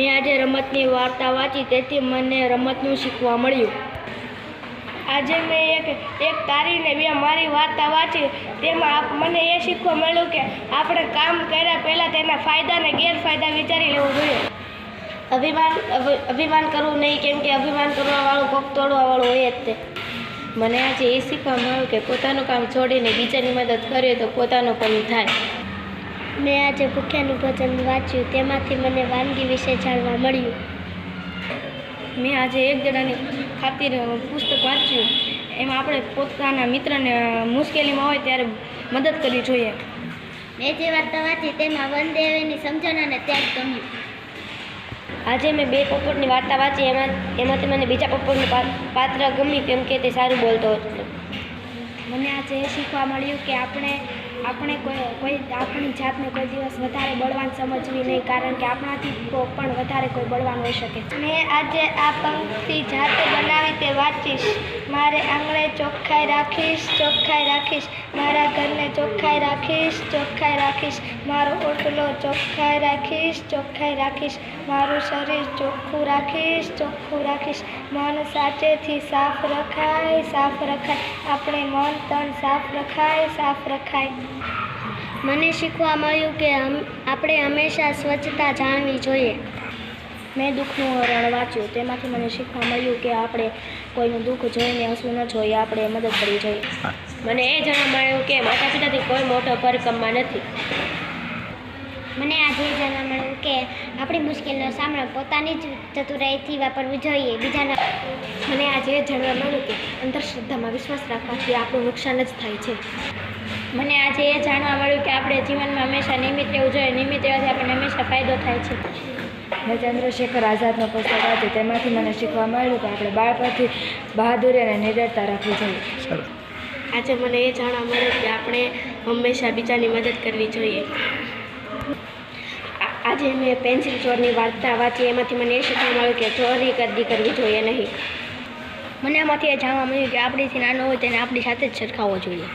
મેં આજે રમતની વાર્તા વાંચી, તેથી મને રમતનું શીખવા મળ્યું. આજે મેં એક તારીને બે મારી વાર્તા વાંચી, તેમાં મને એ શીખવા મળ્યું કે આપણે કામ કર્યા પહેલાં તેના ફાયદા અને ગેરફાયદા વિચારી લેવું જોઈએ. અભિમાન કરવું નહીં, કેમ કે અભિમાન કરવાવાળું કોક તોડવાવાળું હોય જ તે. મને આજે એ શીખવા મળ્યું કે પોતાનું કામ છોડીને બીજાની મદદ કરીએ તો પોતાનું પણ થાય. મેં આજે ભૂખ્યાનું ભોજન વાંચ્યું, તેમાંથી મને વાનગી વિશે જાણવા મળ્યું. મેં આજે એક જણાની ખાतिर પુસ્તક વાંચ્યું, એમાં આપણે પોતાના મિત્રને મુશ્કેલીમાં હોય ત્યારે મદદ કરવી જોઈએ. મેં જે વાર્તા વાંચી તેમાં વનદેવની સમજણ અને ત્યાગ ગમ્યું. આજે મેં બે પોપટની વાર્તા વાંચી, એમાંથી મને બીજા પોપટનું પાત્ર ગમ્યું, કેમ કે તે સારું બોલતો હતો. મને આજે એ શીખવા મળ્યું કે આપણે આપણી જાતને કોઈ દિવસ વધારે બળવાન સમજવી નહીં, કારણ કે આપણાથી પણ વધારે કોઈ બળવાન હોઈ શકે છે. મેં આજે આ પંક્તિ જાતે બનાવી તે વાંચીશ. મારે આંગણે ચોખ્ખાઈ રાખીશ, મારા ઘરને ચોખ્ખાઈ રાખીશ, મારો ઓટલો ચોખ્ખાઈ રાખીશ, મારું શરીર ચોખ્ખું રાખીશ, મન સાચેથી સાફ રખાય, આપણે મન તન સાફ રખાય. મને શીખવા મળ્યું કે આપણે હંમેશા સ્વચ્છતા જાળવવી જોઈએ. મેં દુઃખનું હરણ વાંચ્યું, તેમાંથી મને શીખવા મળ્યું કે આપણે કોઈનું દુઃખ જોઈને હસવું ન જોઈએ, આપણે મદદ કરવી જોઈએ. મને એ જાણવા મળ્યું કે માતા પિતાથી કોઈ મોટો ભરકમમાં નથી. મને આજે એ જાણવા મળ્યું કે આપણી મુશ્કેલીનો સામનો પોતાની જ ચતુરાઈથી વાપરવું જોઈએ, બીજાના. મને આજે એ જાણવા મળ્યું કે અંધશ્રદ્ધામાં વિશ્વાસ રાખવાથી આપણું નુકસાન જ થાય છે. મને આજે એ જાણવા મળ્યું કે આપણે જીવનમાં હંમેશા નિયમિત રહેવું જોઈએ, નિયમિત રહેવાથી આપણને હંમેશા ફાયદો થાય છે. મેં ચંદ્રશેખર આઝાદનો પુસ્તક વાંચ્યું, તેમાંથી મને શીખવા મળ્યું કે આપણે બાળપણથી બહાદુરી અને નિડરતા રાખવી જોઈએ. આજે મને એ જાણવા મળ્યું કે આપણે હંમેશા બીજાની મદદ કરવી જોઈએ. આજે મેં પેન્સિલ ચોરની વાર્તા વાંચી, એમાંથી મને એ શીખવા મળ્યું કે ચોરી કદી કરવી જોઈએ નહીં. મને આમાંથી એ જાણવા મળ્યું કે આપણીથી નાનો હોય તેને આપણી સાથે જ સરખાવવો જોઈએ.